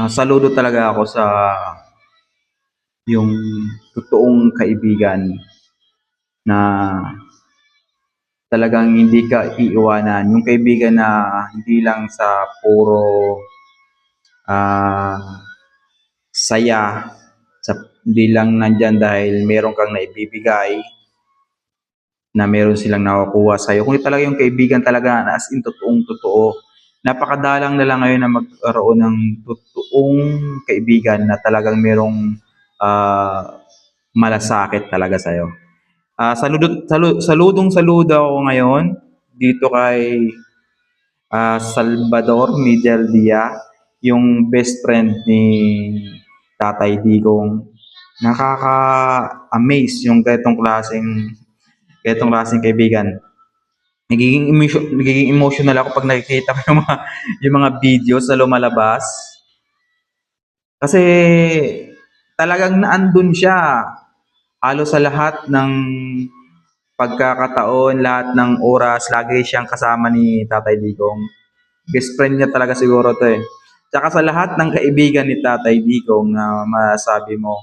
Saludo talaga ako sa yung totoong kaibigan na talagang hindi ka iiwanan. Yung kaibigan na hindi lang sa puro ah, saya, hindi lang nandyan dahil meron kang naibibigay, na meron silang nakukuha sa'yo. Kung talaga yung kaibigan talaga na as in totoong totoo. Napakadalang na lang ngayon na magkaroon ng totoong kaibigan na talagang merong ah, malasakit talaga sa'yo. Saludong saludo ako ngayon dito kay Salvador Miguel Dia, yung best friend ni Tatay Digong. Nakaka-amaze yung ganitong klaseng kaibigan. Nagiging emotional ako pag nakikita ko yung mga videos na lumalabas. Kasi talagang naandun siya halos sa lahat ng pagkakataon, lahat ng oras, lagi siyang kasama ni Tatay Digong. Best friend niya talaga siguro to eh. Tsaka sa lahat ng kaibigan ni Tatay Digong na masabi mo,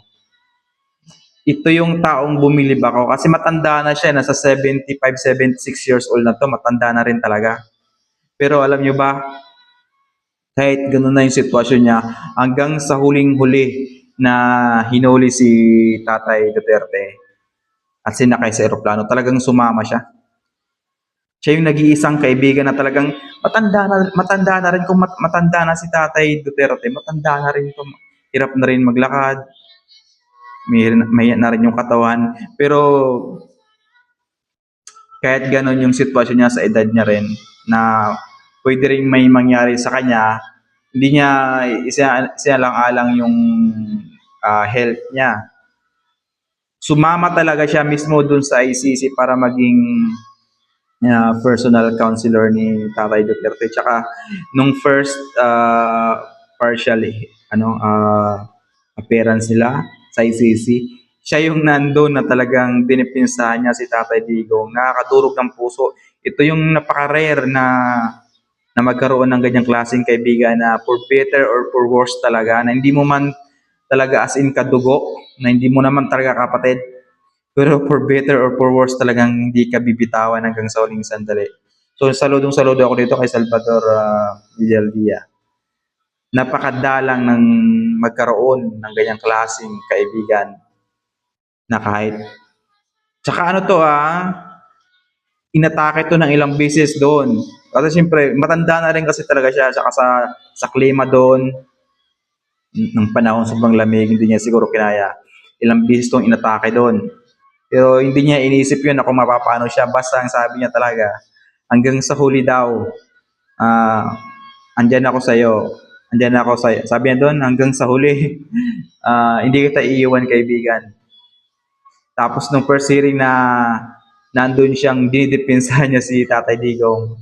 ito yung taong bumilib ako kasi matanda na siya, nasa 75, 76 years old na to, matanda na rin talaga. Pero alam nyo ba, kahit ganun na yung sitwasyon niya, hanggang sa huling-huli na hinuli si Tatay Duterte at sinakay sa eroplano, talagang sumama siya. Siya yung nag-iisang kaibigan na talagang matanda na rin kung matanda na si Tatay Duterte, matanda na rin kung hirap na rin maglakad, may na rin yung katawan. Pero kahit ganon yung sitwasyon niya sa edad niya rin, na pwede rin may mangyari sa kanya, hindi niya isa-alang-alang yung health niya. Sumama talaga siya mismo dun sa ICC para maging personal counselor ni Tatay Duterte. Tsaka nung first partial appearance nila sa ICC, siya yung nandun na talagang dinipinsahan niya si Tatay Digong. Nakakadurog ng puso. Ito yung napaka-rare na magkaroon ng ganyang klaseng kaibigan na for better or for worse talaga, na hindi mo man talaga as in kadugo, na hindi mo naman talaga kapatid, pero for better or for worse talagang hindi ka bibitawan hanggang sa huling sandali. So saludo ako dito kay Salvador Miguel Dia. Napakadalang ng magkaroon ng ganyang klaseng kaibigan na kahit tsaka inatake to ng ilang beses doon. Kasi siyempre, matanda na rin kasi talaga siya. Tsaka sa klima doon, ng panahon sobrang lamig, hindi niya siguro kinaya. Ilang beses tong inatake doon. Pero hindi niya inisip yun na kung mapapano siya. Basta ang sabi niya talaga, hanggang sa huli daw, andyan ako sa'yo. Andyan ako sa'yo. Sabi niya doon, hanggang sa huli, hindi kita iiwan kaibigan. Tapos nung first hearing na nandun siyang dinidipinsahan niya si Tatay Digong,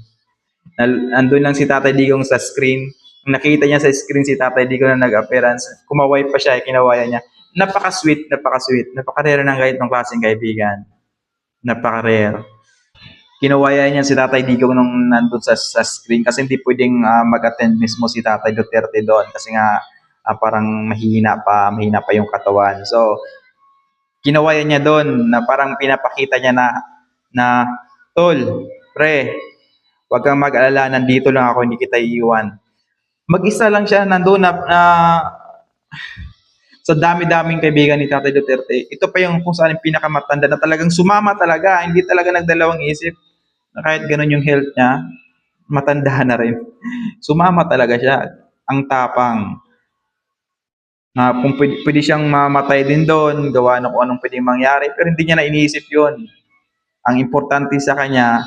nandun lang si Tatay Digong sa screen. Nung nakita niya sa screen si Tatay Digong na nag-appearance, kumaway pa siya, kinawayan niya. Napaka-sweet, napaka-sweet. Napaka-rare ng ganitong klaseng kaibigan. Napaka-rare. Kinawayan niya si Tatay Digong nung nandun sa screen kasi hindi pwedeng mag-attend mismo si Tatay Duterte doon kasi nga parang mahina pa yung katawan. So, kinawayan niya doon na parang pinapakita niya na tol, pre, huwag kang mag-alala, nandito lang ako, hindi kita iiwan. Mag-isa lang siya nandoon na sa dami-daming kaibigan ni Tatay Duterte. Ito pa yung kung saan yung pinakamatanda na talagang sumama talaga, hindi talaga nagdalawang isip na kahit ganun yung health niya, matanda na rin. Sumama talaga siya. Ang tapang. Na kung pwede siyang mamatay din doon, gawa na kung anong pwedeng mangyari, pero hindi niya na iniisip yon. Ang importante sa kanya,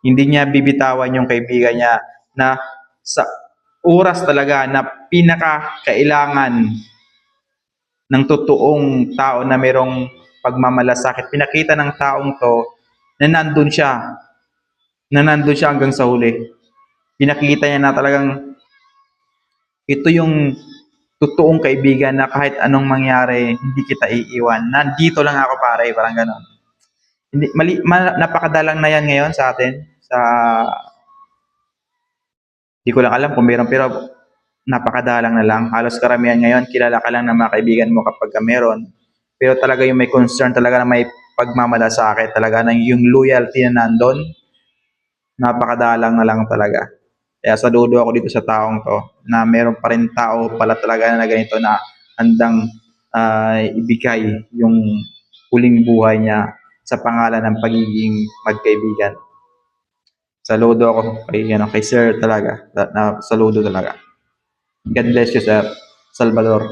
hindi niya bibitawan yung kaibigan niya na sa oras talaga na pinakakailangan ng totoong tao na merong pagmamalasakit. Pinakita ng taong to na nandun siya hanggang sa huli. Pinakita niya na talagang ito yung totoong kaibigan na kahit anong mangyari, hindi kita iiwan. Nandito lang ako pare, parang gano'n. Napakadalang na yan ngayon sa atin. Hindi ko lang alam kung meron, pero napakadalang na lang. Halos karamihan ngayon, kilala ka lang ng mga kaibigan mo kapag ka meron. Pero talaga yung may concern, talaga na may pagmamalasakit, talaga na yung loyalty na nandun, napakadalang na lang talaga. Kaya saludo ako dito sa taong to, na meron pa rin tao pala talaga na ganito na handang ibigay yung huling buhay niya sa pangalan ng pagiging magkaibigan. Saludo ako kay Sir talaga. Na saludo talaga. God bless you, Sir Salvador.